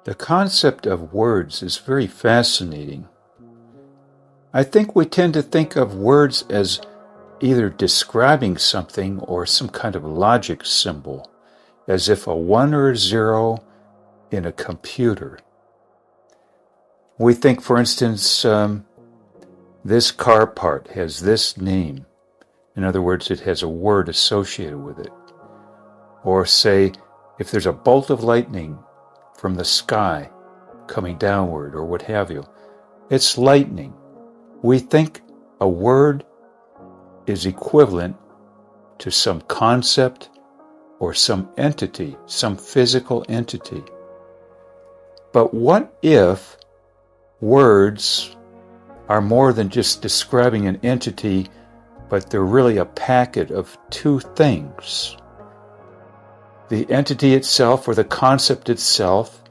The concept of words is very fascinating. I think we tend to think of words as either describing something or some kind of logic symbol, as if a 1 or a 0 in a computer. We think, for instance, this car part has this name. In other words, it has a word associated with it. Or say, if there's a bolt of lightning from the sky coming downward or what have you, it's lightning. We think a word is equivalent to some concept or some entity, some physical entity. But what if words are more than just describing an entity, but they're really a packet of two things? The entity itself or the concept itself,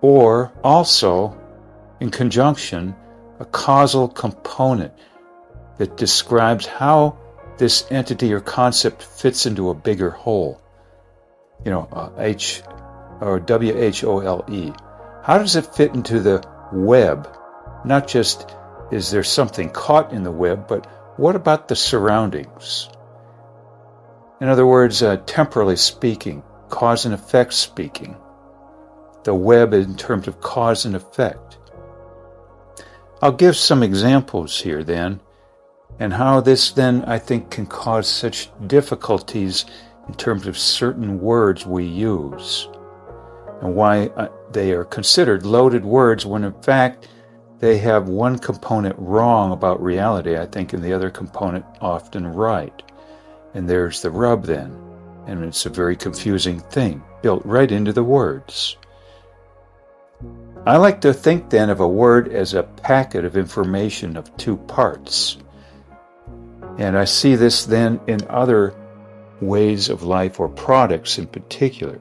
or also, in conjunction, a causal component that describes how this entity or concept fits into a bigger whole. H or WHOLE. How does it fit into the web? Not just is there something caught in the web, but what about the surroundings? In other words, temporally speaking, cause and effect speaking. The web in terms of cause and effect. I'll give some examples here then, and how this then I think can cause such difficulties in terms of certain words we use, and why they are considered loaded words when in fact they have one component wrong about reality, I think, and the other component often right. And there's the rub then, and it's a very confusing thing, built right into the words. I like to think then of a word as a packet of information of two parts. And I see this then in other ways of life or products in particular.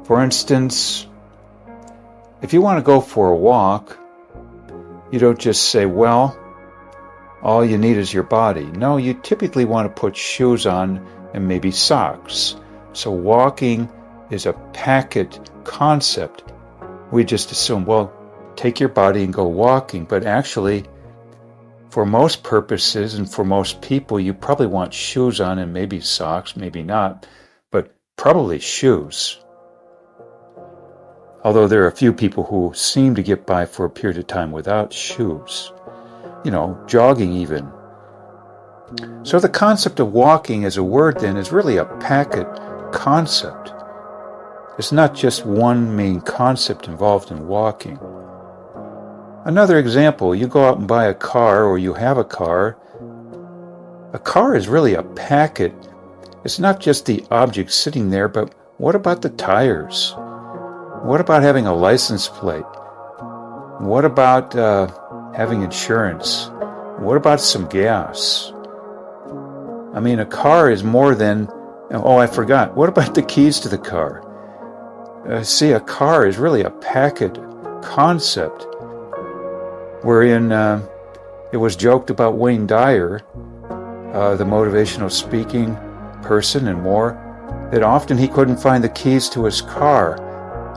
For instance, if you want to go for a walk, you don't just say, well, all you need is your body. No, you typically want to put shoes on and maybe socks. So walking is a packet concept. We just assume, well, take your body and go walking. But actually, for most purposes and for most people, you probably want shoes on and maybe socks, maybe not, but probably shoes. Although there are a few people who seem to get by for a period of time without shoes. Jogging even. So the concept of walking as a word then is really a packet concept. It's not just one main concept involved in walking. Another example, you go out and buy a car or you have a car. A car is really a packet. It's not just the object sitting there, but what about the tires? What about having a license plate? What about having insurance? What about some gas? I mean, a car is more than, I forgot. What about the keys to the car? See, a car is really a packet concept, wherein it was joked about Wayne Dyer, the motivational speaking person and more, that often he couldn't find the keys to his car,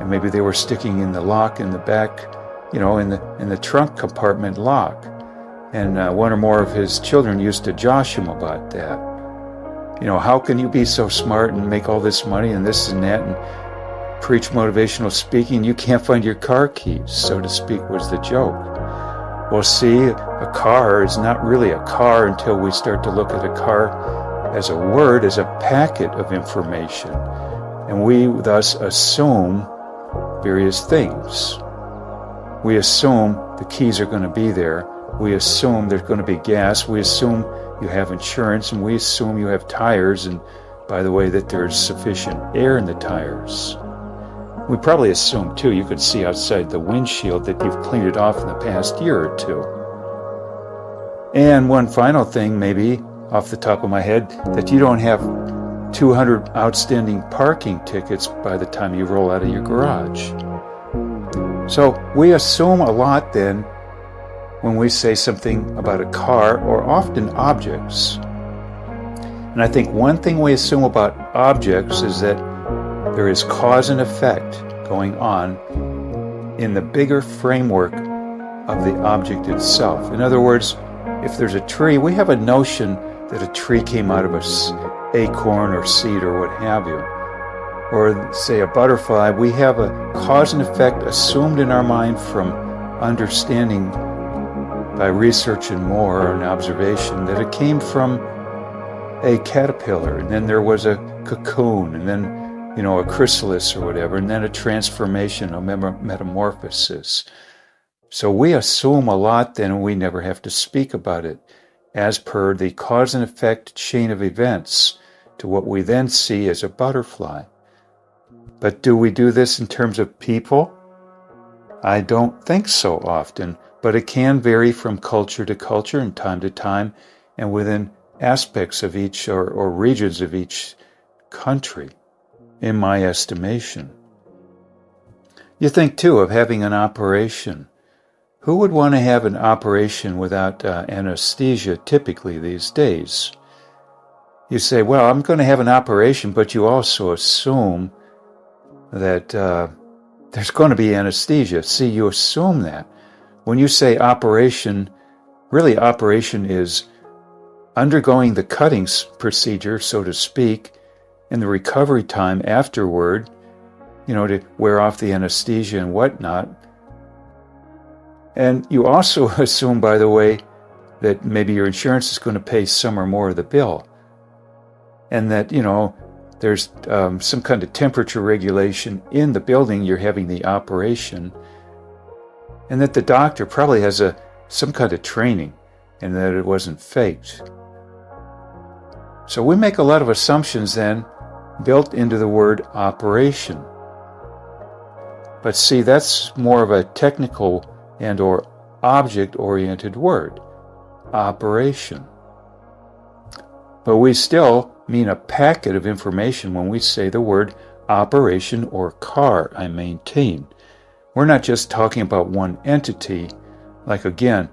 and maybe they were sticking in the lock in the back, in the trunk compartment lock. And one or more of his children used to josh him about that. How can you be so smart and make all this money and this and that and preach motivational speaking? You can't find your car keys, so to speak, was the joke. Well, see, a car is not really a car until we start to look at a car as a word, as a packet of information. And we thus assume various things. We assume the keys are going to be there. We assume there's going to be gas. We assume you have insurance, and we assume you have tires, and by the way, that there's sufficient air in the tires. We probably assume, too, you could see outside the windshield that you've cleaned it off in the past year or two. And one final thing, maybe, off the top of my head, that you don't have 200 outstanding parking tickets by the time you roll out of your garage. So we assume a lot then when we say something about a car, or often objects. And I think one thing we assume about objects is that There is cause and effect going on in the bigger framework of the object itself. In other words, if there's a tree, we have a notion that a tree came out of an acorn or seed or what have you. Or say a butterfly, we have a cause and effect assumed in our mind from understanding by research and more and observation that it came from a caterpillar, and then there was a cocoon, and then a chrysalis or whatever, and then a transformation, a metamorphosis. So we assume a lot then, and we never have to speak about it as per the cause and effect chain of events to what we then see as a butterfly. But do we do this in terms of people? I don't think so often, but it can vary from culture to culture and time to time and within aspects of each or regions of each country, in my estimation. You think, too, of having an operation. Who would want to have an operation without anesthesia typically these days? You say, well, I'm going to have an operation, but you also assume that there's going to be anesthesia. See, you assume that. When you say operation, really operation is undergoing the cutting procedure, so to speak, and the recovery time afterward, to wear off the anesthesia and whatnot. And you also assume, by the way, that maybe your insurance is going to pay some or more of the bill. And that, there's some kind of temperature regulation in the building you're having the operation, and that the doctor probably has some kind of training and that it wasn't faked. So we make a lot of assumptions then built into the word operation. But see, that's more of a technical and or object-oriented word, operation. But we still mean a packet of information when we say the word operation or car, I maintain. We're not just talking about one entity, like again,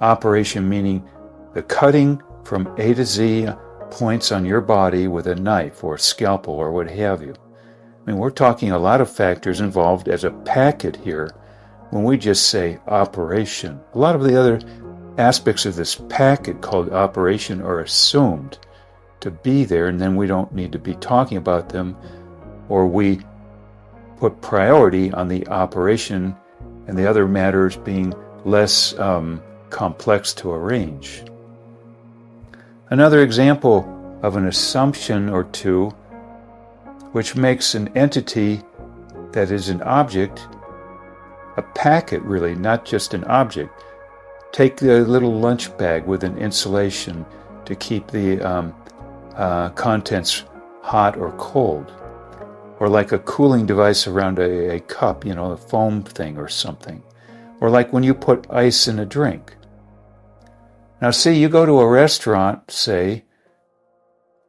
operation meaning the cutting from A to Z points on your body with a knife or scalpel or what have you. I mean, we're talking a lot of factors involved as a packet here when we just say operation. A lot of the other aspects of this packet called operation are assumed to be there, and then we don't need to be talking about them, or we put priority on the operation and the other matters being less complex to arrange. Another example of an assumption or two which makes an entity that is an object a packet, really, not just an object. Take the little lunch bag with an insulation to keep the contents hot or cold, or like a cooling device around a cup, a foam thing or something, or like when you put ice in a drink. Now see, you go to a restaurant, say,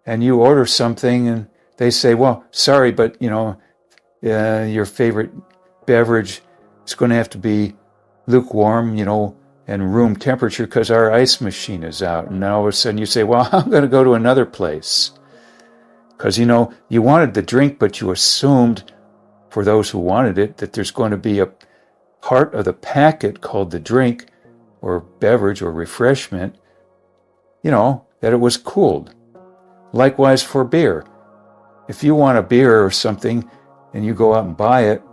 and you order something and they say, well, sorry, but your favorite beverage is going to have to be lukewarm, and room temperature because our ice machine is out. And now all of a sudden you say, well, I'm going to go to another place. Because, you wanted the drink, but you assumed, for those who wanted it, that there's going to be a part of the packet called the drink or beverage or refreshment, that it was cooled. Likewise for beer. If you want a beer or something and you go out and buy it,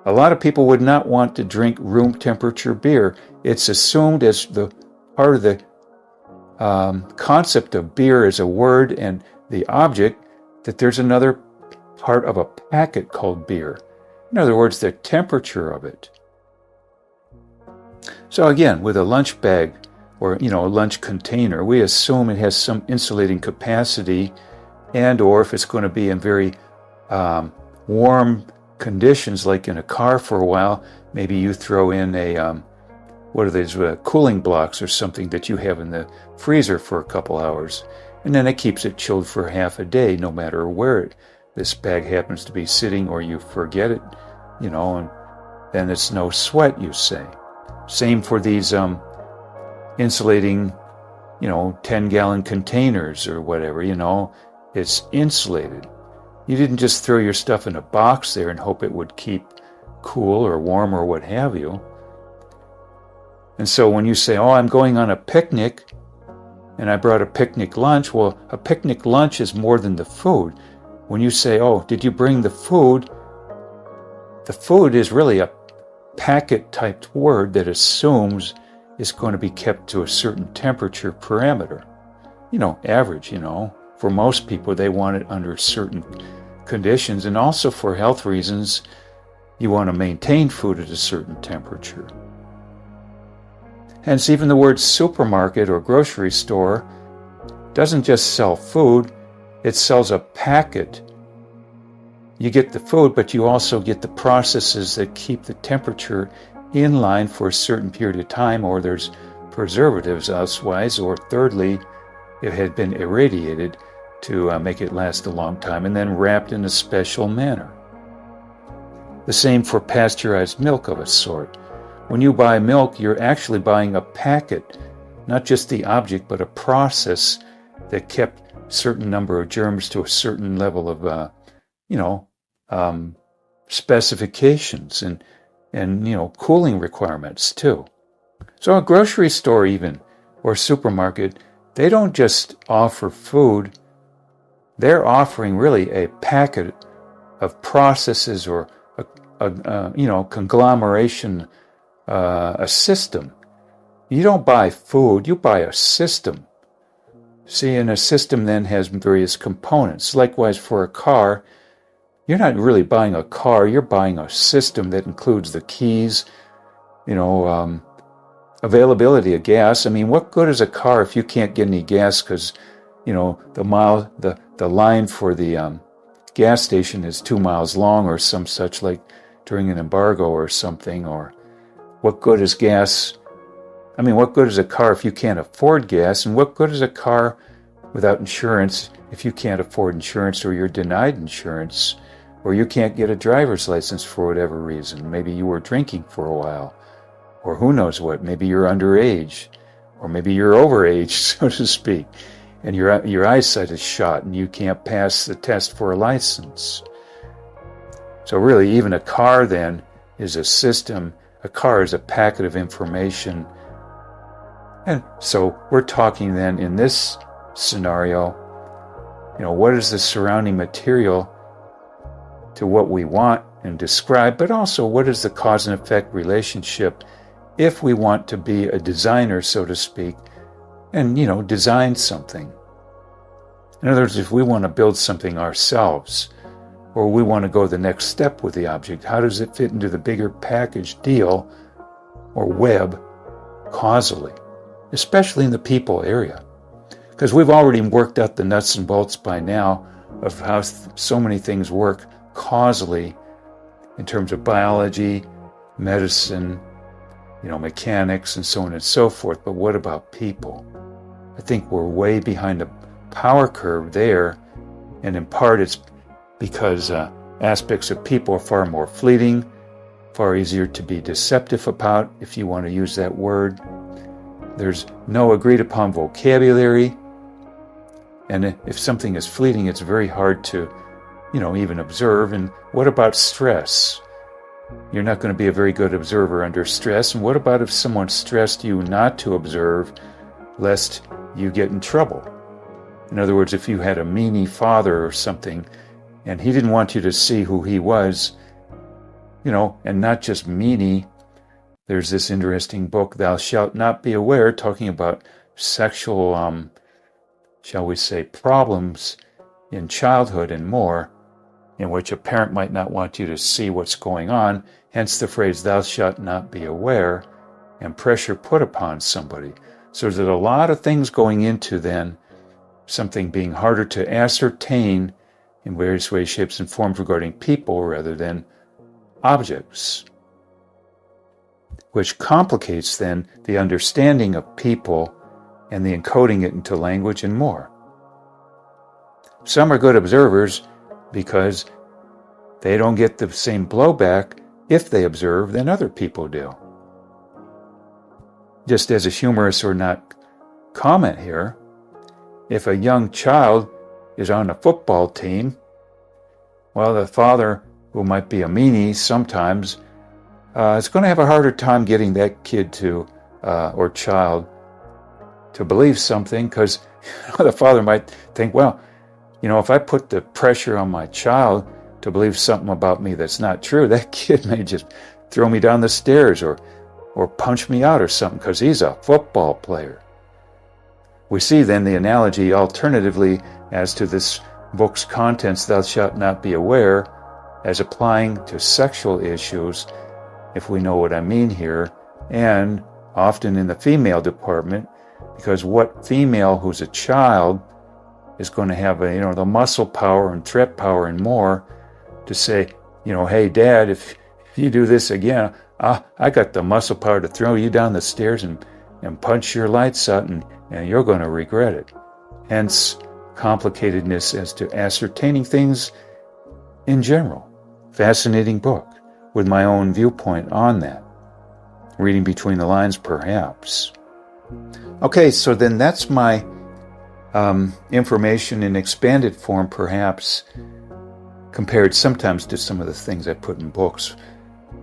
a lot of people would not want to drink room temperature beer. It's assumed as the part of the concept of beer as a word and the object that there's another part of a packet called beer. In other words, the temperature of it. So again, with a lunch bag or a lunch container, we assume it has some insulating capacity, and or if it's going to be in very warm conditions, like in a car for a while, maybe you throw in cooling blocks or something that you have in the freezer for a couple hours, and then it keeps it chilled for half a day, no matter where this bag happens to be sitting, or you forget it, and then it's no sweat, you say. Same for these insulating, 10-gallon containers or whatever, it's insulated. You didn't just throw your stuff in a box there and hope it would keep cool or warm or what have you. And so when you say, oh, I'm going on a picnic and I brought a picnic lunch, well, a picnic lunch is more than the food. When you say, oh, did you bring the food is really a packet-typed word that assumes it's going to be kept to a certain temperature parameter. Average, For most people, they want it under certain conditions, and also for health reasons, you want to maintain food at a certain temperature. Hence, even the word supermarket or grocery store doesn't just sell food, it sells a packet. You get the food, but you also get the processes that keep the temperature in line for a certain period of time, or there's preservatives elsewise, or thirdly, it had been irradiated to make it last a long time and then wrapped in a special manner. The same for pasteurized milk of a sort. When you buy milk, you're actually buying a packet, not just the object, but a process that kept a certain number of germs to a certain level of, specifications and cooling requirements too. So a grocery store even, or supermarket, they don't just offer food, they're offering really a packet of processes or a conglomeration, a system. You don't buy food, you buy a system. See, and a system then has various components. Likewise for a car, you're not really buying a car, you're buying a system that includes the keys, availability of gas. I mean, what good is a car if you can't get any gas because, the line for the gas station is 2 miles long or some such, like during an embargo or something? Or what good is gas? I mean, what good is a car if you can't afford gas? And what good is a car without insurance if you can't afford insurance, or you're denied insurance, or you can't get a driver's license for whatever reason? Maybe you were drinking for a while, or who knows what. Maybe you're underage, or maybe you're overage, so to speak, and your eyesight is shot and you can't pass the test for a license. So really, even a car then is a system. A car is a packet of information. And so we're talking then in this scenario, what is the surrounding material to what we want and describe, but also what is the cause and effect relationship if we want to be a designer, so to speak, and, design something. In other words, if we want to build something ourselves, or we want to go the next step with the object, how does it fit into the bigger package deal or web causally, especially in the people area? Because we've already worked out the nuts and bolts by now of how so many things work causally in terms of biology, medicine, mechanics, and so on and so forth. But what about people? I think we're way behind the power curve there, and in part it's because aspects of people are far more fleeting, far easier to be deceptive about, if you want to use that word. There's no agreed upon vocabulary, and if something is fleeting, it's very hard to, even observe. And what about stress? You're not going to be a very good observer under stress. And what about if someone stressed you not to observe, lest you get in trouble? In other words, if you had a meanie father or something, and he didn't want you to see who he was, and not just meanie. There's this interesting book, Thou Shalt Not Be Aware, talking about sexual, shall we say, problems in childhood and more, in which a parent might not want you to see what's going on, hence the phrase, thou shalt not be aware, and pressure put upon somebody. So there's a lot of things going into then something being harder to ascertain in various ways, shapes, and forms regarding people rather than objects, which complicates then the understanding of people and the encoding it into language and more. Some are good observers because they don't get the same blowback if they observe than other people do. Just as a humorous or not comment here, if a young child is on a football team well, the father, who might be a meanie sometimes, is going to have a harder time getting that kid to, or child, to believe something, because the father might think, well, if I put the pressure on my child to believe something about me that's not true, that kid may just throw me down the stairs or punch me out or something because he's a football player. We see then the analogy alternatively as to this book's contents, thou shalt not be aware, as applying to sexual issues, if we know what I mean here, and often in the female department, because what female who's a child is going to have the muscle power and threat power and more to say, hey, Dad, if you do this again, I got the muscle power to throw you down the stairs and punch your lights out, and you're going to regret it. Hence, complicatedness as to ascertaining things in general. Fascinating book with my own viewpoint on that. Reading between the lines, perhaps. Okay, so then that's my information in expanded form, perhaps, compared sometimes to some of the things I put in books,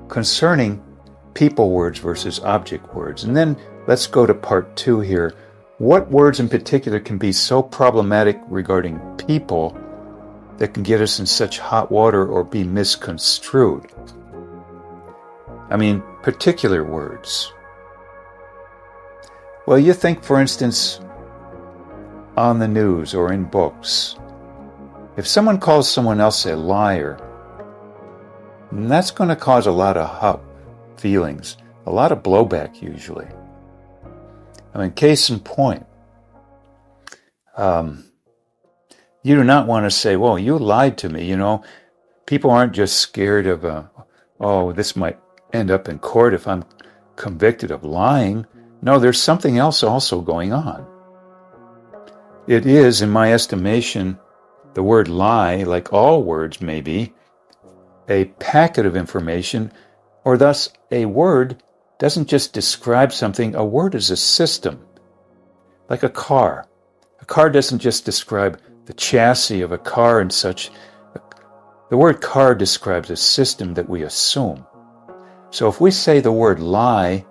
concerning people words versus object words. And then let's go to part 2 here. What words in particular can be so problematic regarding people that can get us in such hot water or be misconstrued? I mean, particular words. Well, you think, for instance, on the news or in books, if someone calls someone else a liar, that's going to cause a lot of hot feelings, a lot of blowback usually. I mean, case in point, you do not want to say, well, you lied to me, People aren't just scared of, this might end up in court if I'm convicted of lying. No, there's something else also going on. It is, in my estimation, the word lie, like all words maybe, a packet of information, or thus a word doesn't just describe something. A word is a system, like a car. A car doesn't just describe the chassis of a car and such. The word car describes a system that we assume. So if we say the word lie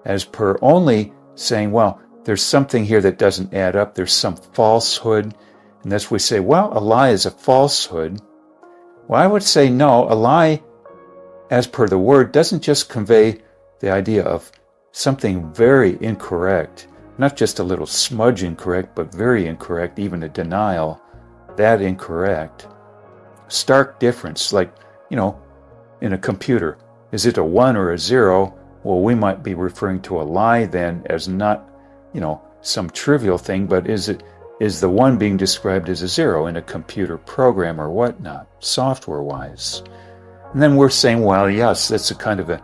as per only saying, well, there's something here that doesn't add up, there's some falsehood, and thus we say, well, a lie is a falsehood. Well, I would say no, a lie, as per the word, doesn't just convey the idea of something very incorrect, not just a little smudge incorrect, but very incorrect, even a denial, that incorrect. Stark difference, like, in a computer. Is it a 1 or a 0? Well, we might be referring to a lie then as not, some trivial thing, but is the 1 being described as a 0 in a computer program or whatnot, software-wise? And then we're saying, well, yes, that's a kind of a,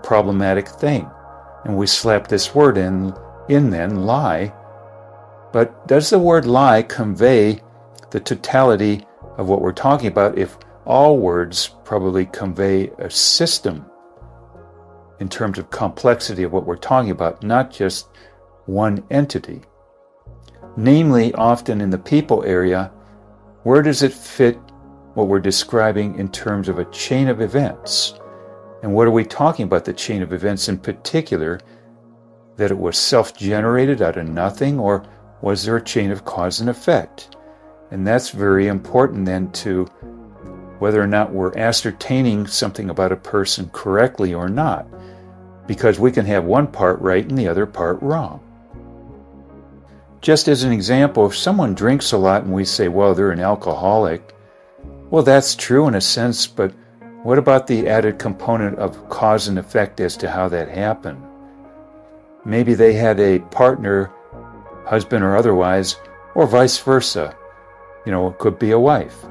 problematic thing. And we slap this word in then, lie. But does the word lie convey the totality of what we're talking about if all words probably convey a system in terms of complexity of what we're talking about, not just one entity? Namely, often in the people area, where does it fit what we're describing in terms of a chain of events? And what are we talking about, the chain of events in particular? That it was self-generated out of nothing, or was there a chain of cause and effect? And that's very important then to whether or not we're ascertaining something about a person correctly or not, because we can have one part right and the other part wrong. Just as an example, if someone drinks a lot and we say, well, they're an alcoholic, well, that's true in a sense, but what about the added component of cause and effect as to how that happened? Maybe they had a partner, husband or otherwise, or vice versa. It could be a wife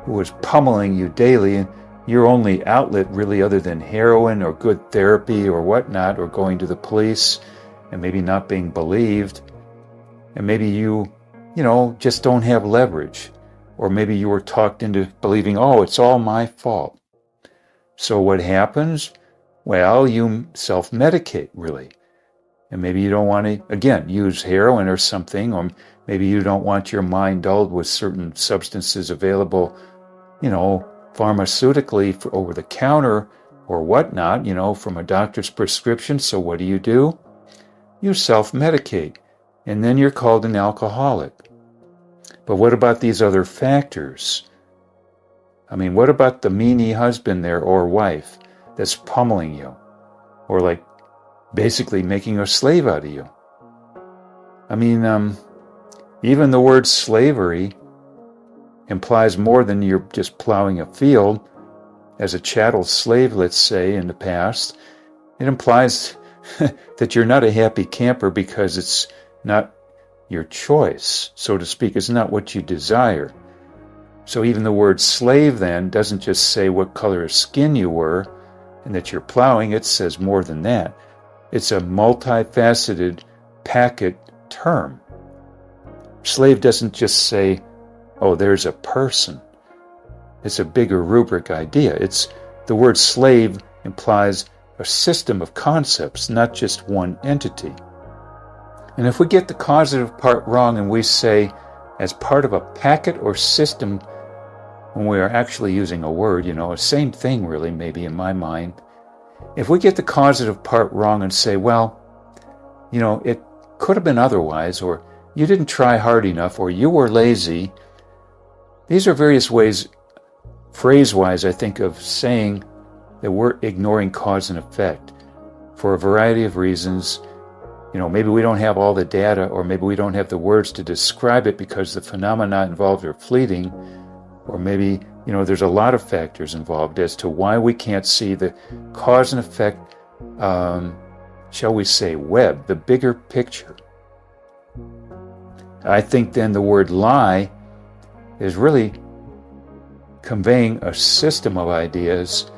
who was pummeling you daily, and your only outlet really other than heroin or good therapy or whatnot, or going to the police and maybe not being believed, and maybe you just don't have leverage, or maybe you were talked into believing, oh, it's all my fault. So what happens? Well, you self-medicate, really. And maybe you don't want to, again, use heroin or something, or maybe you don't want your mind dulled with certain substances available pharmaceutically for over the counter or whatnot, from a doctor's prescription. So what do? You self-medicate, and then you're called an alcoholic. But what about these other factors? I mean, what about the meanie husband there or wife that's pummeling you, or like basically making a slave out of you? I mean, even the word slavery implies more than you're just plowing a field as a chattel slave, let's say, in the past. It implies that you're not a happy camper because it's not your choice, so to speak. It's not what you desire. So even the word slave then doesn't just say what color of skin you were and that you're plowing. It says more than that. It's a multifaceted packet term. Slave doesn't just say, oh, there's a person. It's a bigger rubric idea. The word slave implies a system of concepts, not just one entity. And if we get the causative part wrong and we say, as part of a packet or system, when we are actually using a word, same thing really, maybe in my mind. If we get the causative part wrong and say, well, it could have been otherwise, or you didn't try hard enough, or you were lazy. These are various ways, phrase-wise, I think, of saying that we're ignoring cause and effect for a variety of reasons. Maybe we don't have all the data, or maybe we don't have the words to describe it because the phenomena involved are fleeting, or maybe, there's a lot of factors involved as to why we can't see the cause and effect, shall we say, web, the bigger picture. I think then the word lie is really conveying a system of ideas,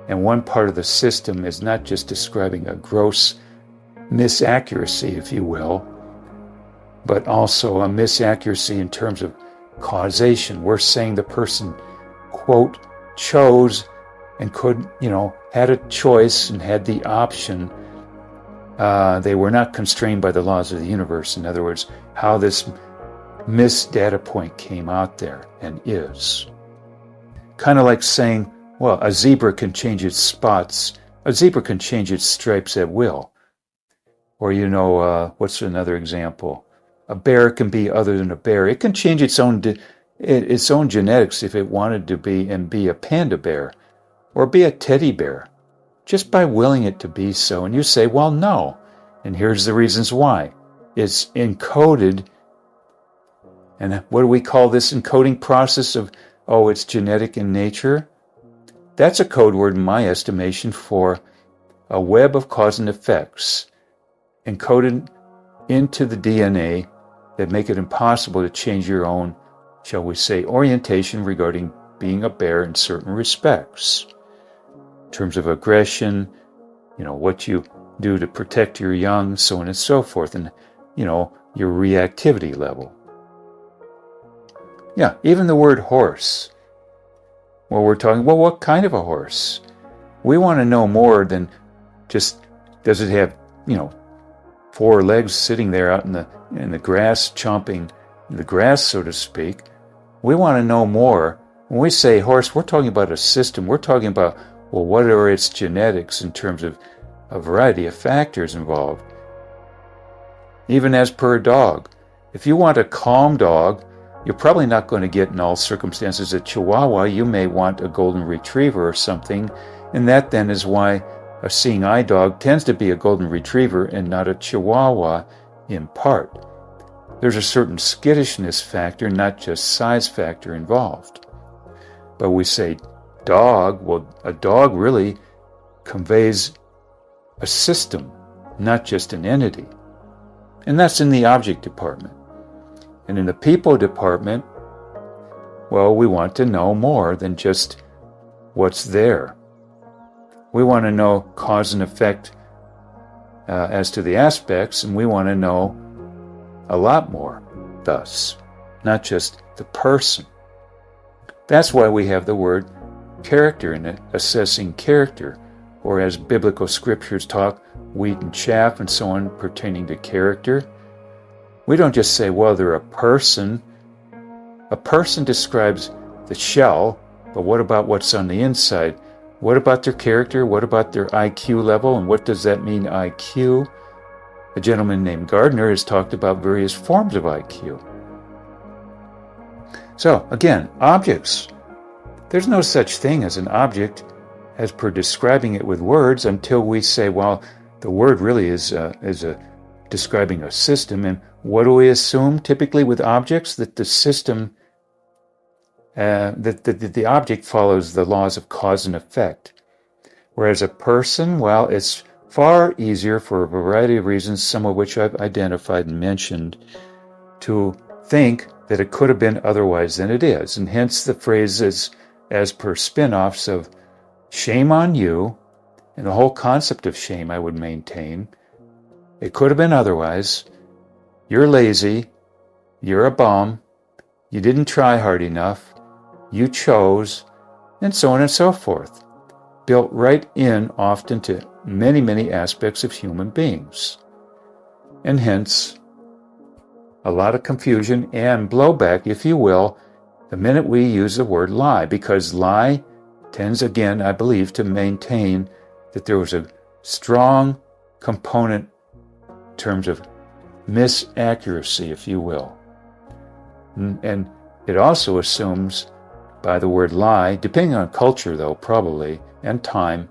and one part of the system is not just describing a gross misaccuracy, if you will, but also a misaccuracy in terms of causation. We're saying the person, quote, chose and could, had a choice and had the option. They were not constrained by the laws of the universe. In other words, how this missed data point came out there and is. Kind of like saying, well, a zebra can change its spots. A zebra can change its stripes at will. Or, what's another example? A bear can be other than a bear. It can change its own genetics if it wanted to be and be a panda bear or be a teddy bear, just by willing it to be so. And you say, well, no. And here's the reasons why. It's encoded. And what do we call this encoding process of, it's genetic in nature? That's a code word in my estimation for a web of cause and effects encoded into the DNA that make it impossible to change your own, shall we say, orientation regarding being a bear in certain respects. In terms of aggression, what you do to protect your young, so on and so forth, and, your reactivity level. Yeah, even the word horse. Well, we're talking, what kind of a horse? We want to know more than just, does it have, 4 legs sitting there out in the grass, chomping the grass, so to speak. We want to know more. When we say horse, we're talking about a system. We're talking about, what are its genetics in terms of a variety of factors involved. Even as per a dog. If you want a calm dog, you're probably not going to get in all circumstances a Chihuahua. You may want a golden retriever or something, and that then is why a seeing eye dog tends to be a golden retriever and not a Chihuahua in part. There's a certain skittishness factor, not just size factor involved. But we say dog, a dog really conveys a system, not just an entity. And that's in the object department. And in the people department, we want to know more than just what's there. We want to know cause and effect as to the aspects, and we want to know a lot more, thus, not just the person. That's why we have the word character in it, assessing character, or as biblical scriptures talk, wheat and chaff and so on pertaining to character. We don't just say, they're a person. A person describes the shell, but what about what's on the inside? What about their character? What about their IQ level? And what does that mean, IQ? A gentleman named Gardner has talked about various forms of IQ. So, again, objects. There's no such thing as an object as per describing it with words until we say, well, the word really is describing a system. And what do we assume typically with objects? That the system, that the object follows the laws of cause and effect. Whereas a person, well, it's far easier for a variety of reasons, some of which I've identified and mentioned, to think that it could have been otherwise than it is. And hence the phrase is, as per spin-offs of shame on you, and the whole concept of shame I would maintain. It could have been otherwise. You're lazy. You're a bum. You didn't try hard enough. You chose, and so on and so forth. Built right in often to many, many aspects of human beings. And hence, a lot of confusion and blowback, if you will, the minute we use the word lie, because lie tends, again, I believe, to maintain that there was a strong component in terms of misaccuracy, if you will. And it also assumes, by the word lie, depending on culture, though, probably, and time,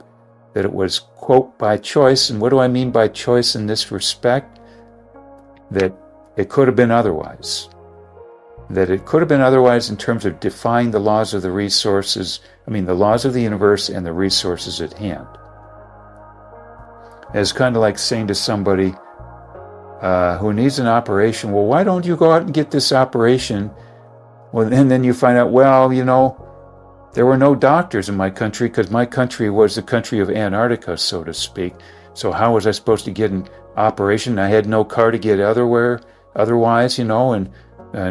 that it was, quote, by choice. And what do I mean by choice in this respect? That it could have been otherwise. That it could have been otherwise in terms of defying the laws of the the laws of the universe and the resources at hand. It's kind of like saying to somebody who needs an operation, well, why don't you go out and get this operation? Well, and then you find out, well, there were no doctors in my country because my country was the country of Antarctica, so to speak. So how was I supposed to get an operation? I had no car to get otherwise, and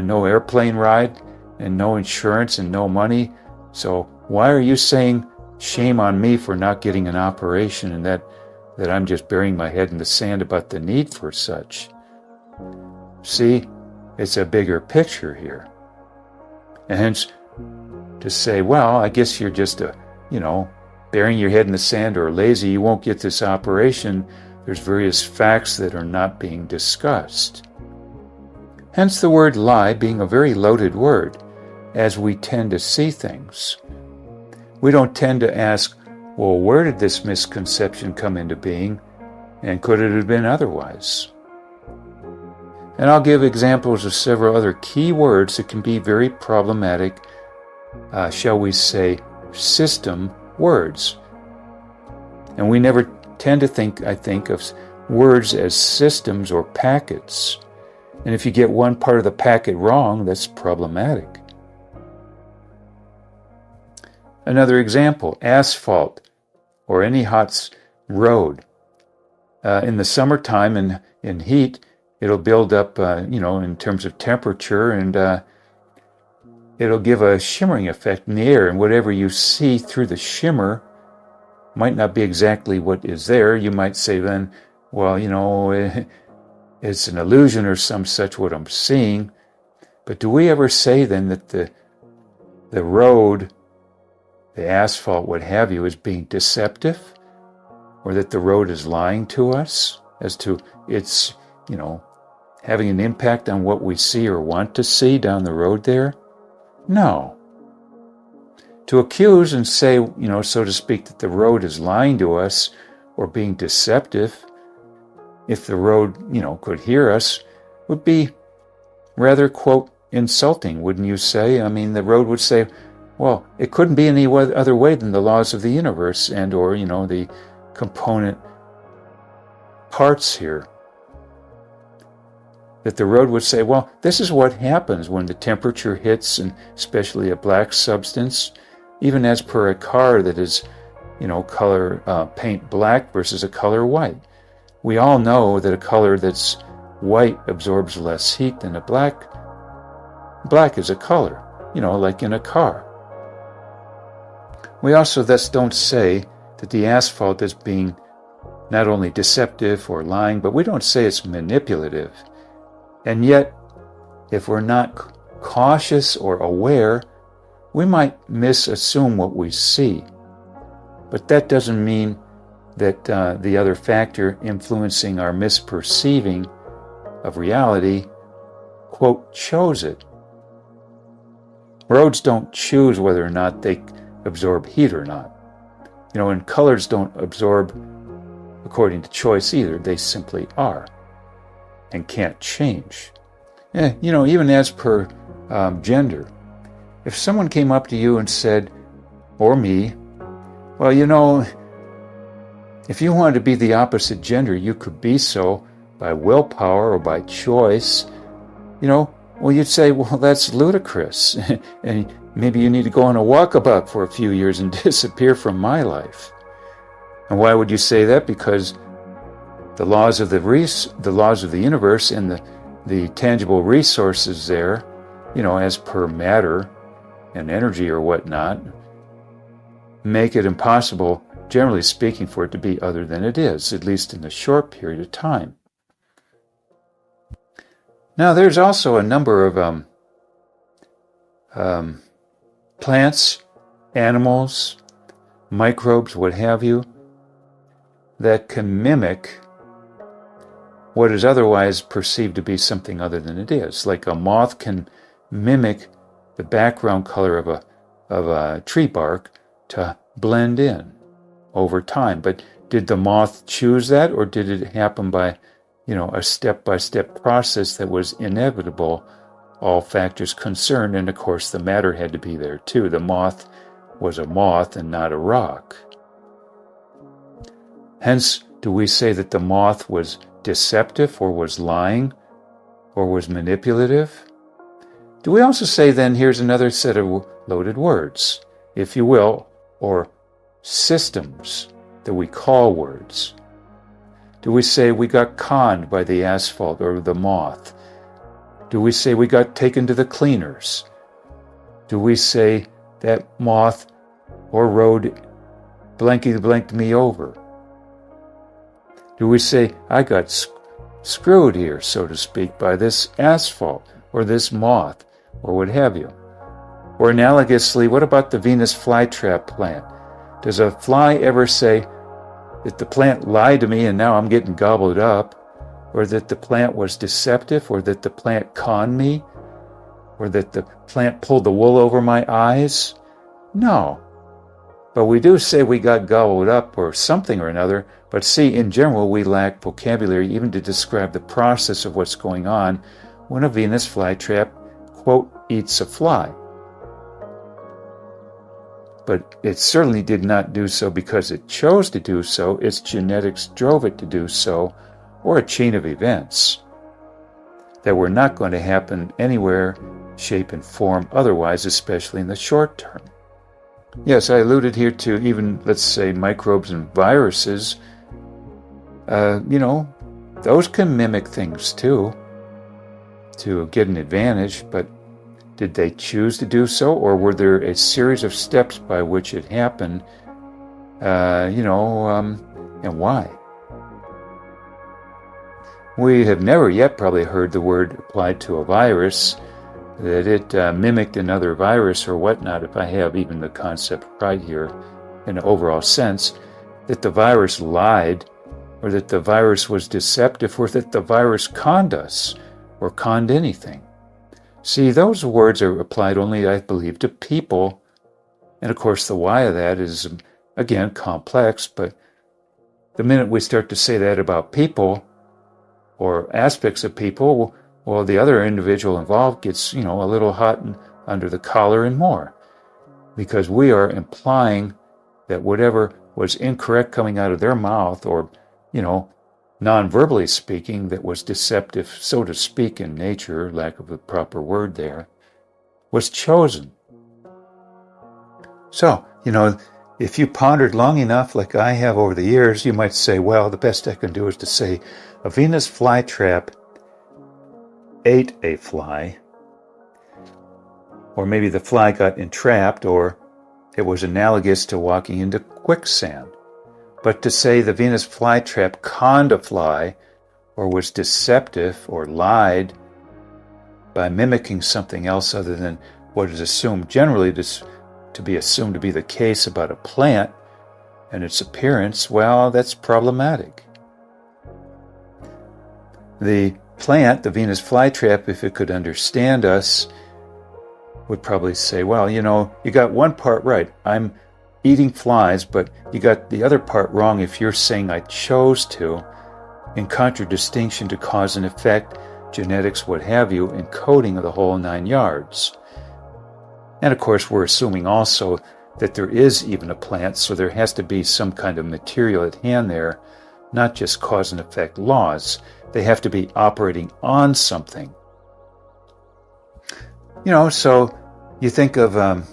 no airplane ride and no insurance and no money. So why are you saying shame on me for not getting an operation and that I'm just burying my head in the sand about the need for such? See, it's a bigger picture here. And hence, to say, well, I guess you're just burying your head in the sand or lazy, you won't get this operation. There's various facts that are not being discussed. Hence the word lie being a very loaded word, as we tend to see things. We don't tend to ask, well, where did this misconception come into being, and could it have been otherwise? And I'll give examples of several other key words that can be very problematic, shall we say, system words. And we never tend to think, I think, of words as systems or packets. And if you get one part of the packet wrong, that's problematic. Another example, asphalt or any hot road. In the summertime and in heat, it'll build up, in terms of temperature, and it'll give a shimmering effect in the air. And whatever you see through the shimmer might not be exactly what is there. You might say then, well, it's an illusion or some such what I'm seeing. But do we ever say then that the road, the asphalt, what have you, is being deceptive? Or that the road is lying to us as to its, having an impact on what we see or want to see down the road there? No. To accuse and say, so to speak, that the road is lying to us or being deceptive, if the road, could hear us, would be rather, quote, insulting, wouldn't you say? I mean, the road would say, well, it couldn't be any other way than the laws of the universe and or, the component parts here. That the road would say, well, this is what happens when the temperature hits, and especially a black substance, even as per a car that is, color paint black versus a color white. We all know that a color that's white absorbs less heat than a black. Black is a color, like in a car. We also thus don't say that the asphalt is being not only deceptive or lying, but we don't say it's manipulative. And yet, if we're not cautious or aware, we might misassume what we see. But that doesn't mean that the other factor influencing our misperceiving of reality, quote, chose it. Roads don't choose whether or not they absorb heat or not. And colors don't absorb according to choice either. They simply are and can't change. Even as per gender. If someone came up to you and said, or me, well, if you wanted to be the opposite gender, you could be so by willpower or by choice. You'd say, well, that's ludicrous. And maybe you need to go on a walkabout for a few years and disappear from my life. And why would you say that? Because the laws of the universe and the tangible resources there, as per matter and energy or whatnot, make it impossible, generally speaking, for it to be other than it is, at least in a short period of time. Now, there's also a number of plants, animals, microbes, what have you, that can mimic what is otherwise perceived to be something other than it is. Like a moth can mimic the background color of a tree bark to blend in over time. But did the moth choose that, or did it happen by a step-by-step process that was inevitable, all factors concerned, and of course the matter had to be there too. The moth was a moth and not a rock. Hence, do we say that the moth was deceptive, or was lying, or was manipulative? Do we also say then, here's another set of loaded words, if you will, or systems that we call words? Do we say we got conned by the asphalt or the moth? Do we say we got taken to the cleaners? Do we say that moth or road blanked me over? Do we say I got screwed here, so to speak, by this asphalt or this moth or what have you? Or analogously, what about the Venus flytrap plant? Does a fly ever say that the plant lied to me and now I'm getting gobbled up, or that the plant was deceptive, or that the plant conned me, or that the plant pulled the wool over my eyes? No. But we do say we got gobbled up or something or another, but see, in general, we lack vocabulary even to describe the process of what's going on when a Venus flytrap, quote, eats a fly. But it certainly did not do so because it chose to do so, its genetics drove it to do so, or a chain of events that were not going to happen anywhere, shape, and form otherwise, especially in the short term. Yes, I alluded here to even, let's say, microbes and viruses. Those can mimic things too, to get an advantage, but did they choose to do so, or were there a series of steps by which it happened, and why? We have never yet probably heard the word applied to a virus, that it mimicked another virus or whatnot, if I have even the concept right here in an overall sense, that the virus lied, or that the virus was deceptive, or that the virus conned us, or conned anything. See, those words are applied only, I believe, to people, and of course the why of that is, again, complex, but the minute we start to say that about people, or aspects of people, well, the other individual involved gets, a little hot and under the collar and more. Because we are implying that whatever was incorrect coming out of their mouth, or, non-verbally speaking, that was deceptive, so to speak, in nature, lack of a proper word there, was chosen. So, if you pondered long enough, like I have over the years, you might say, well, the best I can do is to say a Venus flytrap ate a fly, or maybe the fly got entrapped, or it was analogous to walking into quicksand. But to say the Venus flytrap conned a fly, or was deceptive, or lied by mimicking something else other than what is assumed generally to be assumed to be the case about a plant and its appearance, well, that's problematic. The plant, the Venus flytrap, if it could understand us, would probably say, well, you got one part right. I'm eating flies, but you got the other part wrong if you're saying I chose to, in contradistinction to cause and effect, genetics, what have you, encoding of the whole 9 yards. And of course, we're assuming also that there is even a plant, so there has to be some kind of material at hand there, not just cause and effect laws. They have to be operating on something. So you think of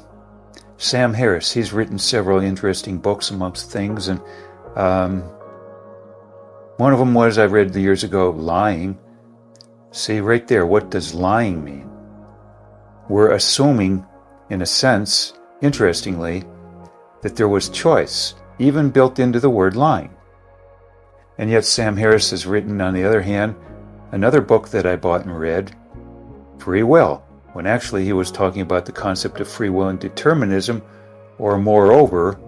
Sam Harris. He's written several interesting books amongst things, and one of them was, I read years ago, Lying. See, right there, what does lying mean? We're assuming, in a sense, interestingly, that there was choice, even built into the word lying. And yet Sam Harris has written, on the other hand, another book that I bought and read, Free Will, when actually he was talking about the concept of free will and determinism, or moreover,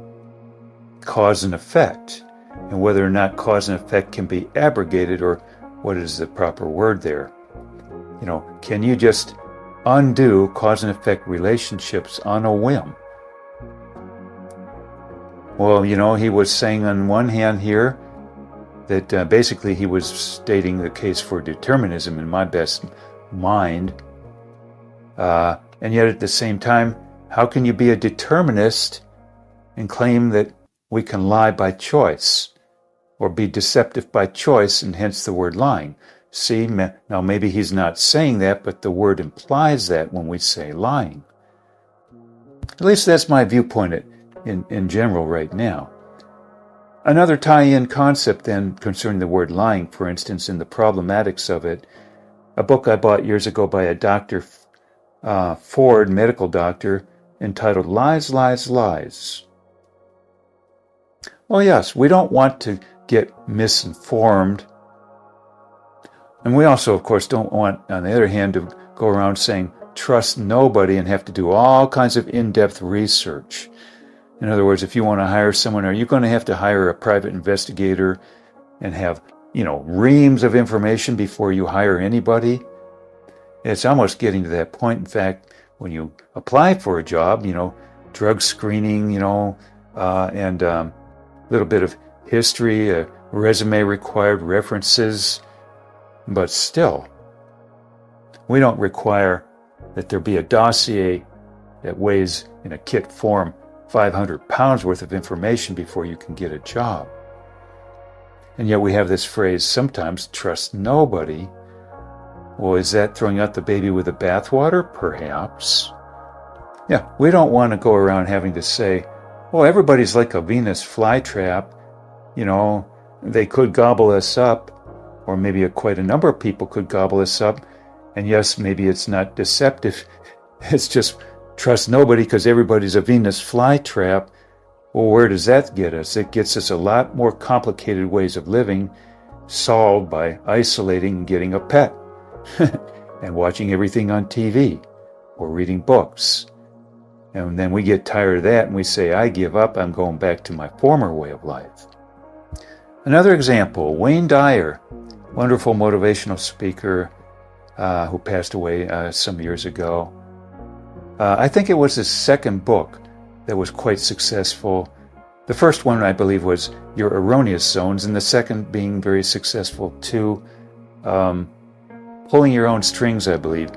cause and effect, and whether or not cause and effect can be abrogated, or what is the proper word there. Can you just undo cause and effect relationships on a whim? Well, he was saying on one hand here that basically he was stating the case for determinism in my best mind. And yet at the same time, how can you be a determinist and claim that we can lie by choice or be deceptive by choice, and hence the word lying? See, now maybe he's not saying that, but the word implies that when we say lying. At least that's my viewpoint in general right now. Another tie-in concept then concerning the word lying, for instance, in the problematics of it, a book I bought years ago by a Dr. Ford, medical doctor, entitled Lies, Lies, Lies. Well, yes, we don't want to get misinformed. And we also, of course, don't want, on the other hand, to go around saying, trust nobody, and have to do all kinds of in-depth research. In other words, if you want to hire someone, are you going to have to hire a private investigator and have, reams of information before you hire anybody? It's almost getting to that point. In fact, when you apply for a job, drug screening, and a little bit of history, a resume required, references, but still, we don't require that there be a dossier that weighs in a kit form 500 pounds worth of information before you can get a job. And yet we have this phrase sometimes, trust nobody. Well, is that throwing out the baby with the bathwater? Perhaps. Yeah, we don't want to go around having to say, well, everybody's like a Venus flytrap. They could gobble us up, or maybe quite a number of people could gobble us up. And yes, maybe it's not deceptive. It's just trust nobody because everybody's a Venus flytrap. Well, where does that get us? It gets us a lot more complicated ways of living, solved by isolating and getting a pet, and watching everything on TV, or reading books. And then we get tired of that and we say, I give up, I'm going back to my former way of life. Another example, Wayne Dyer, wonderful motivational speaker who passed away some years ago. I think it was his second book that was quite successful. The first one, I believe, was Your Erroneous Zones, and the second being very successful too, Pulling Your Own Strings, I believe.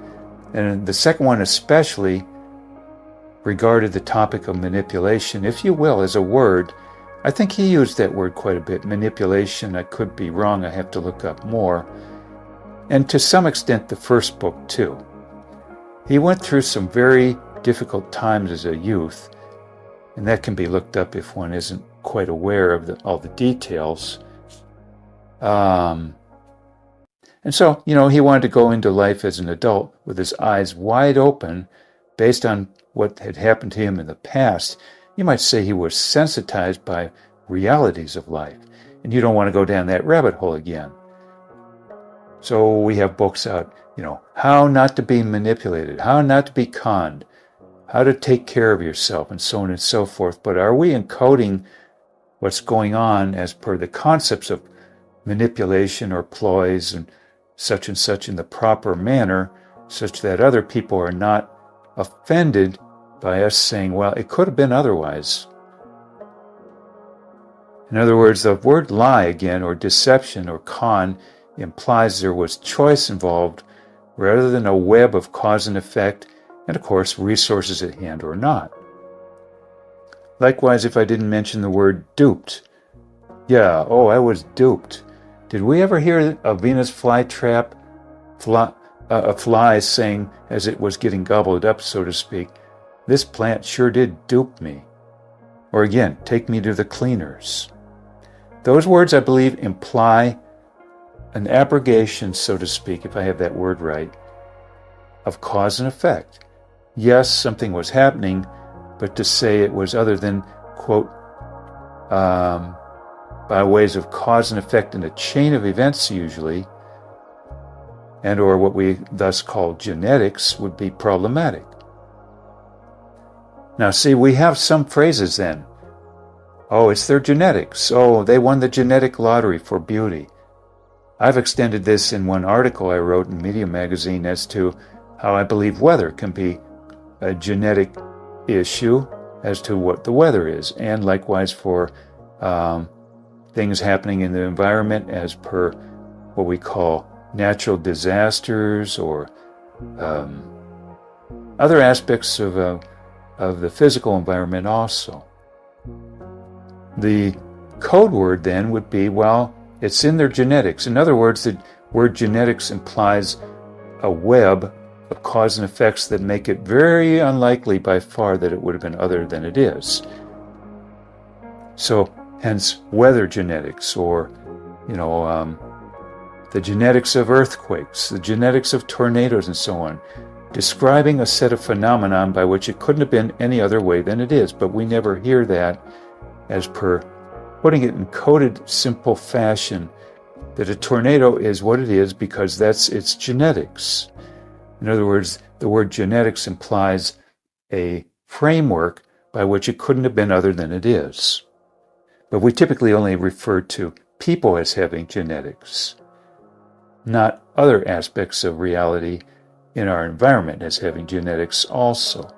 And the second one especially regarded the topic of manipulation, if you will, as a word. I think he used that word quite a bit, manipulation. I could be wrong, I have to look up more. And to some extent, the first book too. He went through some very difficult times as a youth, and that can be looked up if one isn't quite aware of all the details. And so, he wanted to go into life as an adult with his eyes wide open based on what had happened to him in the past. You might say he was sensitized by realities of life, and you don't want to go down that rabbit hole again. So we have books out, how not to be manipulated, how not to be conned, how to take care of yourself, and so on and so forth. But are we encoding what's going on as per the concepts of manipulation or ploys and such in the proper manner, such that other people are not offended by us saying, well, it could have been otherwise? In other words, the word lie again, or deception or con, implies there was choice involved rather than a web of cause and effect, and of course resources at hand or not. Likewise, if I didn't mention the word duped. Yeah, I was duped. Did we ever hear a Venus flytrap, a fly saying as it was getting gobbled up, so to speak, this plant sure did dupe me? Or again, take me to the cleaners. Those words, I believe, imply an abrogation, so to speak, if I have that word right, of cause and effect. Yes, something was happening, but to say it was other than, quote, by ways of cause and effect in a chain of events usually, and or what we thus call genetics, would be problematic. Now see, we have some phrases then. Oh, it's their genetics. Oh, they won the genetic lottery for beauty. I've extended this in one article I wrote in Media Magazine as to how I believe weather can be a genetic issue as to what the weather is, and likewise for things happening in the environment as per what we call natural disasters or other aspects of the physical environment also. The code word then would be, well, it's in their genetics. In other words, the word genetics implies a web of cause and effects that make it very unlikely by far that it would have been other than it is. So, hence weather genetics, or, the genetics of earthquakes, the genetics of tornadoes, and so on, describing a set of phenomenon by which it couldn't have been any other way than it is. But we never hear that as per putting it in coded, simple fashion, that a tornado is what it is because that's its genetics. In other words, the word genetics implies a framework by which it couldn't have been other than it is. But we typically only refer to people as having genetics, not other aspects of reality in our environment as having genetics also.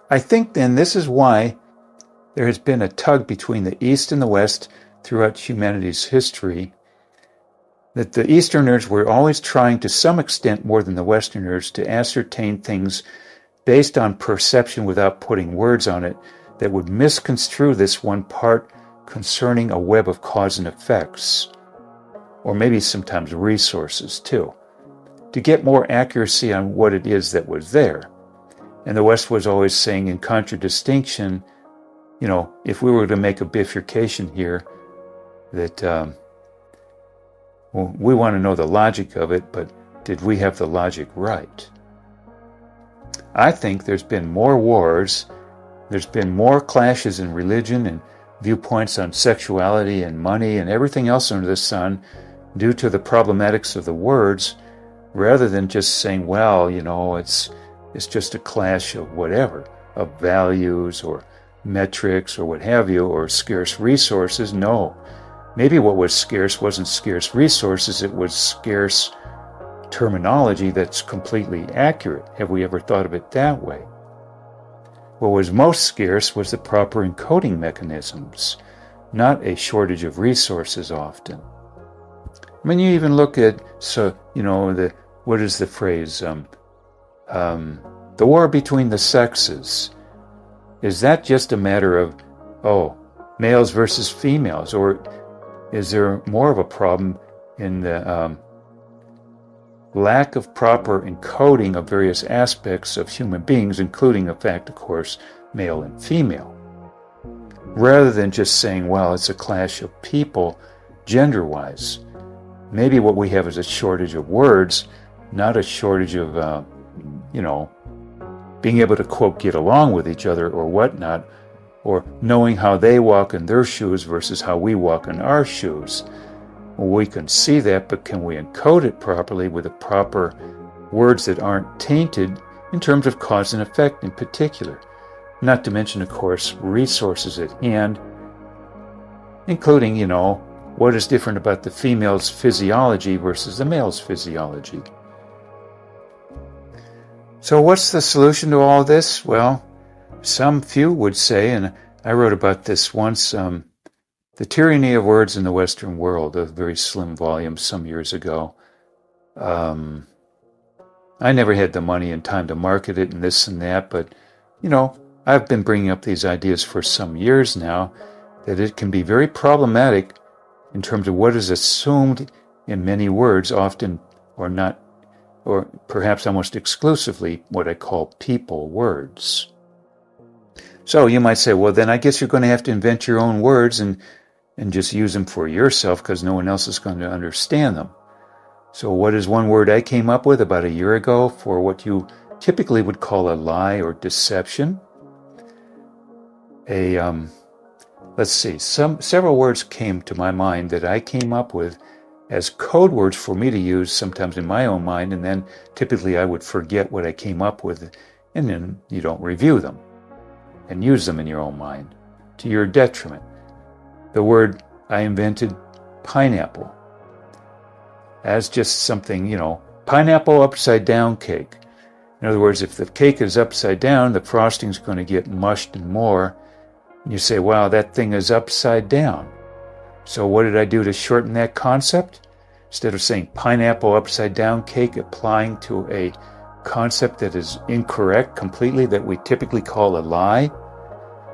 I think then this is why there has been a tug between the East and the West throughout humanity's history, that the Easterners were always trying to some extent more than the Westerners to ascertain things based on perception without putting words on it that would misconstrue this one part concerning a web of cause and effects, or maybe sometimes resources too, to get more accuracy on what it is that was there. And the West was always saying in contradistinction, if we were to make a bifurcation here, that we want to know the logic of it, but did we have the logic right? I think there's been more wars, there's been more clashes in religion and viewpoints on sexuality and money and everything else under the sun due to the problematics of the words, rather than just saying, well, it's just a clash of whatever, of values or metrics or what have you, or scarce resources. No. Maybe what was scarce wasn't scarce resources, it was scarce terminology that's completely accurate. Have we ever thought of it that way? What was most scarce was the proper encoding mechanisms, not a shortage of resources often. I mean, you even look at, what is the phrase? The war between the sexes. Is that just a matter of, males versus females? Or is there more of a problem in the lack of proper encoding of various aspects of human beings, including the fact, of course, male and female? Rather than just saying, well, it's a clash of people gender-wise. Maybe what we have is a shortage of words, not a shortage of, being able to, quote, get along with each other or whatnot, or knowing how they walk in their shoes versus how we walk in our shoes. Well, we can see that, but can we encode it properly with the proper words that aren't tainted in terms of cause and effect in particular, not to mention, of course, resources at hand, including, what is different about the female's physiology versus the male's physiology. So what's the solution to all this? Well, some few would say, and I wrote about this once, The Tyranny of Words in the Western World, a very slim volume some years ago. I never had the money and time to market it and this and that, but, I've been bringing up these ideas for some years now, that it can be very problematic in terms of what is assumed in many words, often or not, or perhaps almost exclusively what I call people words. So you might say, well, then I guess you're going to have to invent your own words and just use them for yourself because no one else is going to understand them. So what is one word I came up with about a year ago for what you typically would call a lie or deception? Let's see, several words came to my mind that I came up with as code words for me to use sometimes in my own mind, and then typically I would forget what I came up with, and then you don't review them and use them in your own mind to your detriment. The word I invented, pineapple, as just something, pineapple upside down cake. In other words, if the cake is upside down, the frosting's going to get mushed and more. And you say, wow, that thing is upside down. So what did I do to shorten that concept? Instead of saying pineapple upside down cake, applying to a concept that is incorrect completely, that we typically call a lie,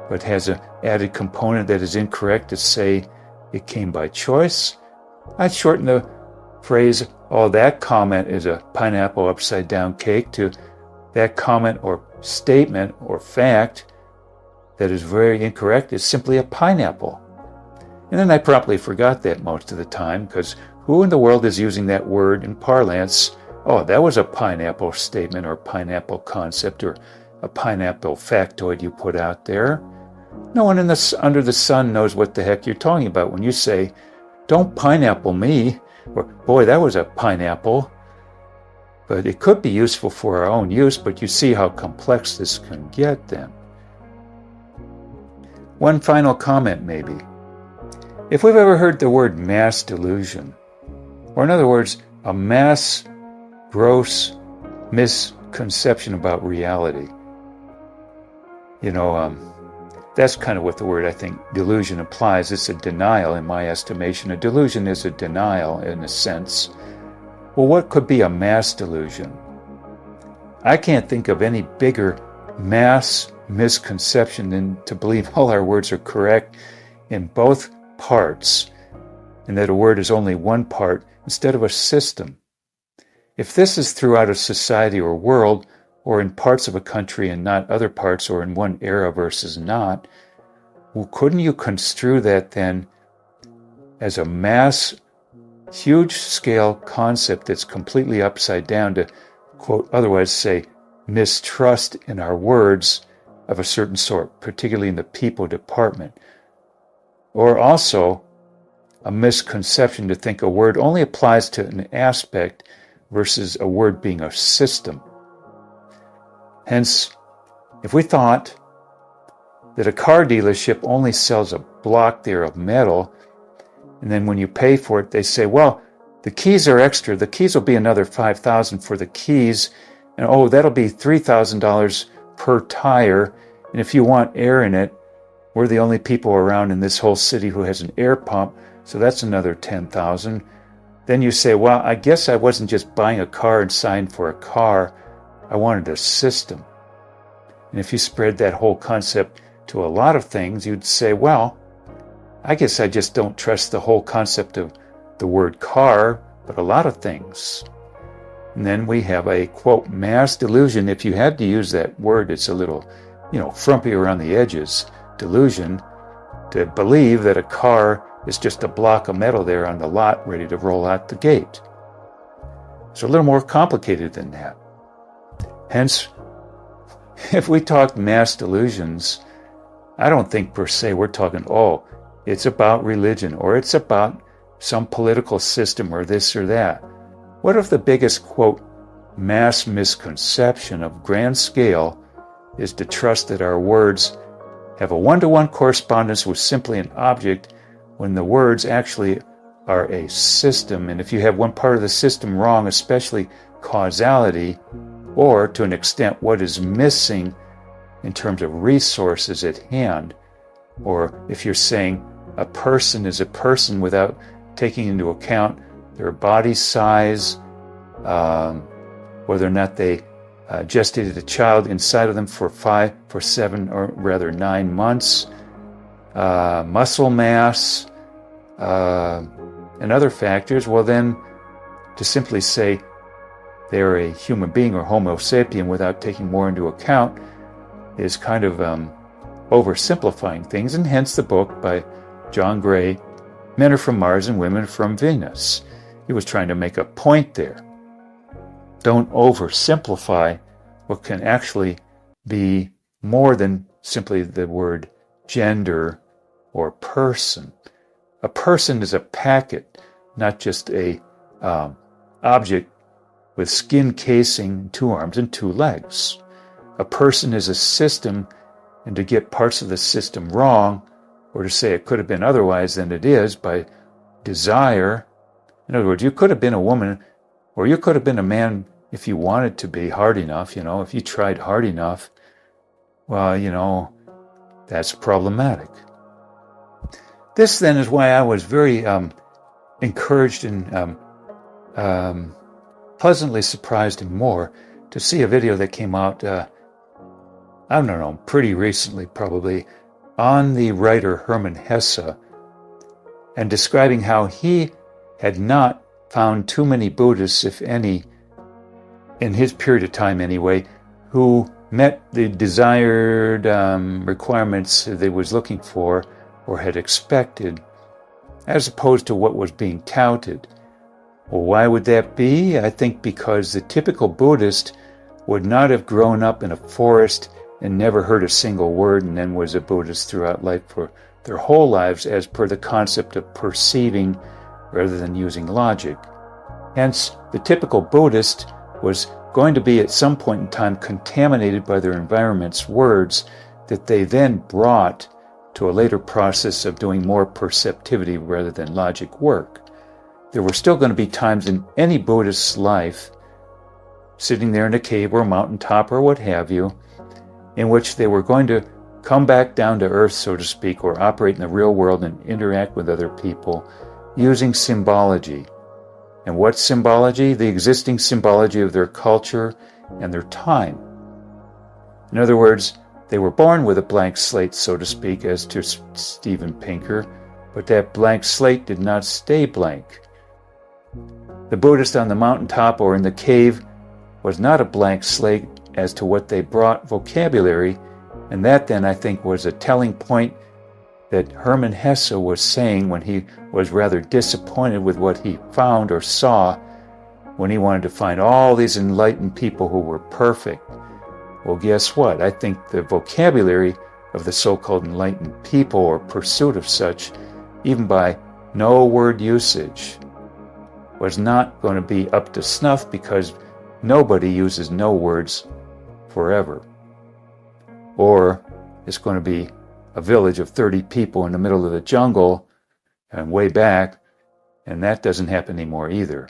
but has an added component that is incorrect, to say it came by choice, I'd shorten the phrase, that comment is a pineapple upside down cake, to that comment or statement or fact that is very incorrect is simply a pineapple. And then I promptly forgot that most of the time, because who in the world is using that word in parlance? Oh, that was a pineapple statement or pineapple concept or a pineapple factoid you put out there. No one under the sun knows what the heck you're talking about when you say, don't pineapple me, or boy, that was a pineapple. But it could be useful for our own use, but you see how complex this can get then. One final comment maybe. If we've ever heard the word mass delusion, or in other words, a mass, gross misconception about reality, that's kind of what the word, I think, delusion implies. It's a denial, in my estimation. A delusion is a denial, in a sense. Well, what could be a mass delusion? I can't think of any bigger mass misconception than to believe all our words are correct in both parts, and that a word is only one part instead of a system. If this is throughout a society or world, or in parts of a country and not other parts, or in one era versus not, well, couldn't you construe that then as a mass, huge-scale concept that's completely upside down, to, quote, otherwise say, mistrust in our words of a certain sort, particularly in the people department? Or also a misconception to think a word only applies to an aspect versus a word being a system. Hence, if we thought that a car dealership only sells a block there of metal, and then when you pay for it, they say, well, the keys are extra. The keys will be another $5,000 for the keys, and that'll be $3,000 per tire. And if you want air in it, we're the only people around in this whole city who has an air pump, so that's another $10,000. Then you say, well, I guess I wasn't just buying a car and signed for a car. I wanted a system. And if you spread that whole concept to a lot of things, you'd say, well, I guess I just don't trust the whole concept of the word car, but a lot of things. And then we have a, quote, mass delusion. If you had to use that word, it's a little, frumpy around the edges, delusion, to believe that a car is just a block of metal there on the lot ready to roll out the gate. It's a little more complicated than that. Hence, if we talk mass delusions, I don't think per se we're talking, it's about religion, or it's about some political system, or this or that. What if the biggest, quote, mass misconception of grand scale is to trust that our words have a one-to-one correspondence with simply an object when the words actually are a system. And if you have one part of the system wrong, especially causality, or to an extent what is missing in terms of resources at hand, or if you're saying a person is a person without taking into account their body size, whether or not they gestated a child inside of them for 7, or rather 9 months, muscle mass, and other factors, well then, to simply say they're a human being or Homo sapien without taking more into account is kind of oversimplifying things, and hence the book by John Gray, Men Are From Mars and Women Are From Venus. He was trying to make a point there. Don't oversimplify what can actually be more than simply the word gender or person. A person is a packet, not just a object with skin casing, 2 arms and 2 legs. A person is a system, and to get parts of the system wrong, or to say it could have been otherwise than it is by desire. In other words, you could have been a woman, or you could have been a man if you wanted to be hard enough, if you tried hard enough. Well, that's problematic. This then is why I was very encouraged and pleasantly surprised and more to see a video that came out, pretty recently probably, on the writer Hermann Hesse, and describing how he had not found too many Buddhists, if any, in his period of time anyway, who met the desired requirements that he was looking for or had expected, as opposed to what was being touted. Well, why would that be? I think because the typical Buddhist would not have grown up in a forest and never heard a single word and then was a Buddhist throughout life for their whole lives, as per the concept of perceiving rather than using logic. Hence, the typical Buddhist was going to be at some point in time contaminated by their environment's words that they then brought to a later process of doing more perceptivity rather than logic work. There were still going to be times in any Buddhist's life, sitting there in a cave or a mountaintop or what have you, in which they were going to come back down to earth, so to speak, or operate in the real world and interact with other people using symbology. And what symbology? The existing symbology of their culture and their time. In other words, they were born with a blank slate, so to speak, as to Steven Pinker, but that blank slate did not stay blank. The Buddhist on the mountaintop or in the cave was not a blank slate as to what they brought vocabulary, and that then I think was a telling point that Hermann Hesse was saying when he was rather disappointed with what he found or saw, when he wanted to find all these enlightened people who were perfect. Well, guess what? I think the vocabulary of the so-called enlightened people, or pursuit of such, even by no word usage, was not going to be up to snuff, because nobody uses no words forever. Or it's going to be a village of 30 people in the middle of the jungle and way back, and that doesn't happen anymore either.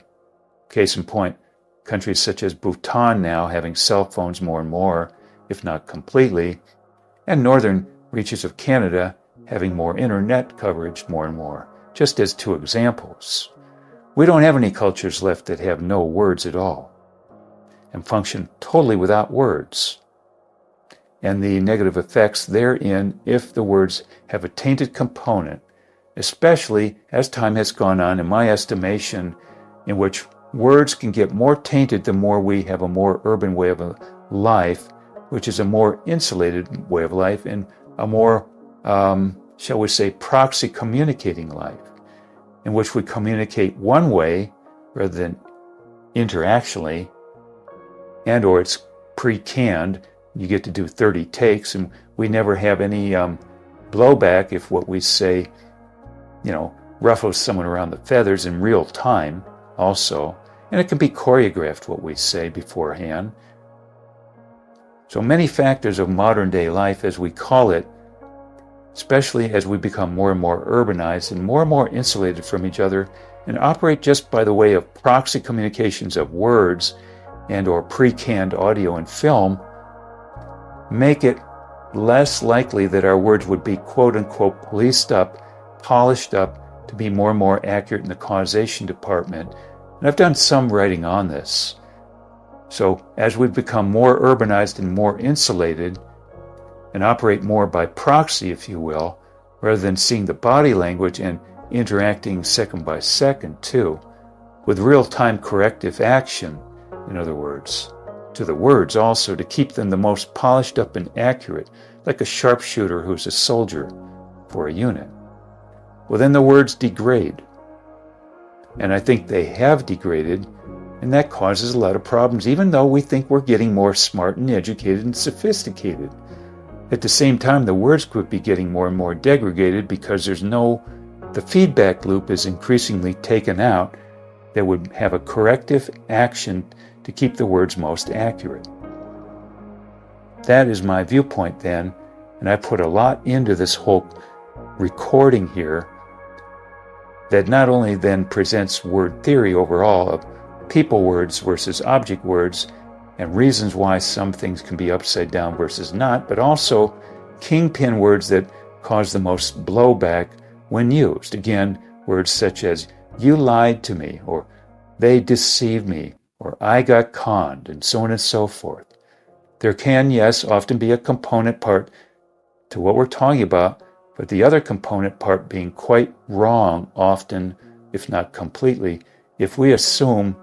Case in point, countries such as Bhutan now having cell phones more and more, if not completely, and northern reaches of Canada having more internet coverage more and more, just as 2 examples. We don't have any cultures left that have no words at all and function totally without words, and the negative effects therein if the words have a tainted component, especially as time has gone on, in my estimation, in which words can get more tainted the more we have a more urban way of life, which is a more insulated way of life and a more, shall we say, proxy communicating life, in which we communicate one way rather than interactionally, and or it's pre-canned. You get to do 30 takes, and we never have any blowback if what we say, ruffles someone around the feathers in real time also. and it can be choreographed what we say beforehand. So many factors of modern day life, as we call it, especially as we become more and more urbanized and more insulated from each other and operate just by the way of proxy communications of words and or pre-canned audio and film, make it less likely that our words would be quote-unquote policed up, polished up to be more and more accurate in the causation department. And I've done some writing on this. So as we've become more urbanized and more insulated and operate more by proxy, if you will, rather than seeing the body language and interacting second by second too, with real-time corrective action, in other words, to the words also to keep them the most polished up and accurate, like a sharpshooter who's a soldier for a unit. Well, then the words degrade. And I think they have degraded, and that causes a lot of problems, even though we think we're getting more smart and educated and sophisticated. At the same time, the words could be getting more and more degraded because the feedback loop is increasingly taken out that would have a corrective action to keep the words most accurate. That is my viewpoint then, and I put a lot into this whole recording here that not only then presents word theory overall of people words versus object words and reasons why some things can be upside down versus not, but also kingpin words that cause the most blowback when used. Again, words such as "you lied to me," or "they deceived me," or "I got conned," and so on and so forth. There can, yes, often be a component part to what we're talking about, but the other component part being quite wrong often, if not completely, if we assume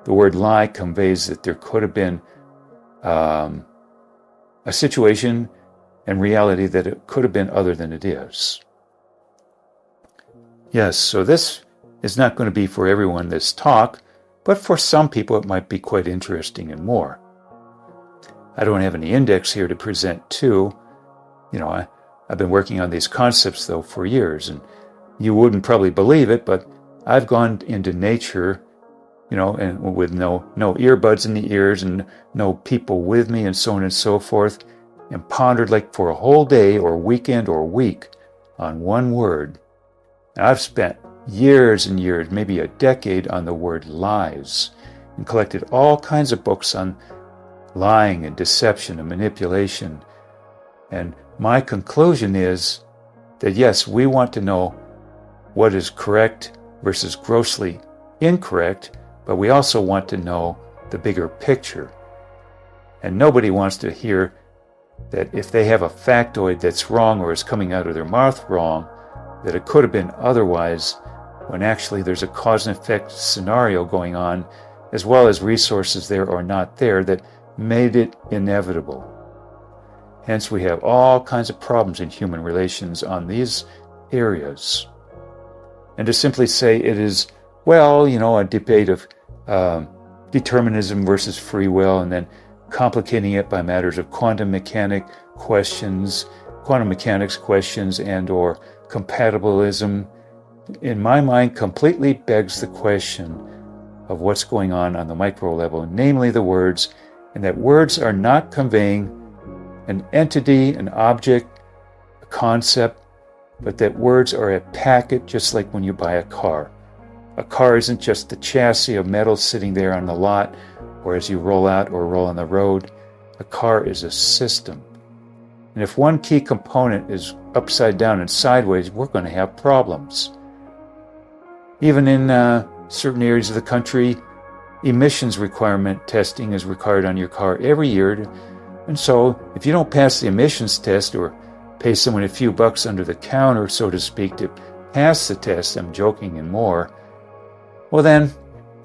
the word lie conveys that there could have been a situation and reality that it could have been other than it is. Yes, so this is not going to be for everyone, this talk, but for some people it might be quite interesting and more. I don't have any index here to present to. I've been working on these concepts, though, for years, and you wouldn't probably believe it, but I've gone into nature, and with no earbuds in the ears and no people with me and so on and so forth, and pondered like for a whole day or weekend or week on one word. Now, I've spent years and years, maybe a decade, on the word lies and collected all kinds of books on lying and deception and manipulation. And my conclusion is that yes, we want to know what is correct versus grossly incorrect, but we also want to know the bigger picture. And nobody wants to hear that if they have a factoid that's wrong or is coming out of their mouth wrong, that it could have been otherwise, when actually there's a cause and effect scenario going on, as well as resources there or not there that made it inevitable. Hence, we have all kinds of problems in human relations on these areas. And to simply say it is, a debate of determinism versus free will, and then complicating it by matters of quantum mechanics questions and or compatibilism, in my mind, completely begs the question of what's going on the micro level, namely the words, and that words are not conveying an entity, an object, a concept, but that words are a packet, just like when you buy a car. A car isn't just the chassis of metal sitting there on the lot, or as you roll out or roll on the road. A car is a system. And if one key component is upside down and sideways, we're going to have problems. Even in certain areas of the country, emissions requirement testing is required on your car every year. And so, if you don't pass the emissions test or pay someone a few bucks under the counter, so to speak, to pass the test, I'm joking and more, well then,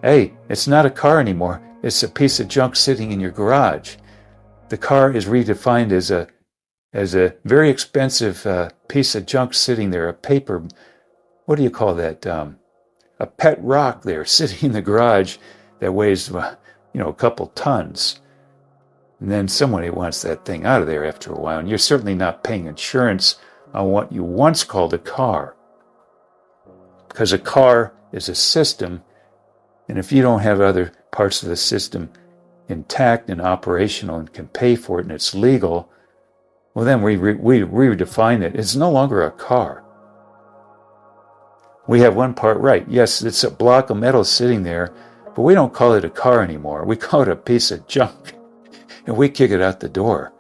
hey, it's not a car anymore. It's a piece of junk sitting in your garage. The car is redefined as a very expensive piece of junk sitting there, a paper, what do you call that? A pet rock there sitting in the garage that weighs, a couple tons. And then somebody wants that thing out of there after a while, and you're certainly not paying insurance on what you once called a car. Because a car is a system, And if you don't have other parts of the system intact and operational and can pay for it and it's legal, well, then we redefine it. It's no longer a car. We have one part right. Yes, it's a block of metal sitting there, but we don't call it a car anymore. We call it a piece of junk, and we kick it out the door.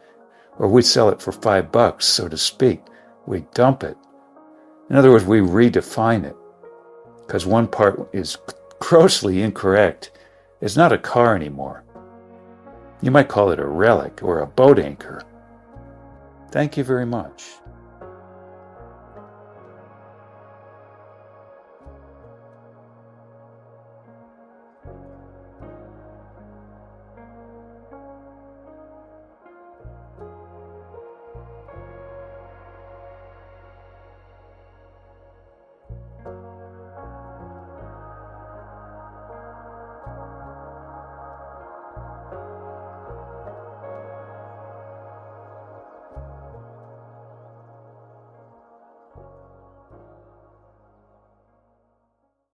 Or we sell it for $5, so to speak. We dump it. In other words, we redefine it, because one part is grossly incorrect. It's not a car anymore. You might call it a relic or a boat anchor. Thank you very much.